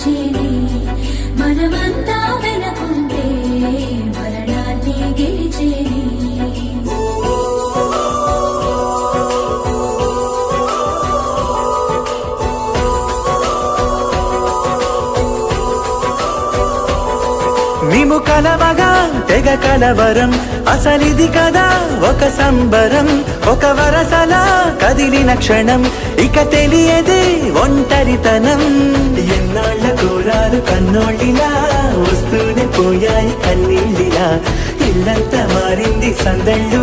పిలిచేనే మనమంతా వెనకుంటే మరణాన్ని గెలిచేనే మేము కలవగా తెగ కలవరం అసలిది కదా ఒక సంబరం ఒక వరసలా కదిలిన క్షణం ఇక తెలియదే ఒంటరితనం ఎన్నాళ్ళ కోరాలు కన్నోళ్ళిలా వస్తూనే పోయాయి కన్నీళ్ళిలా ఇల్లంతా మారింది సందళ్ళు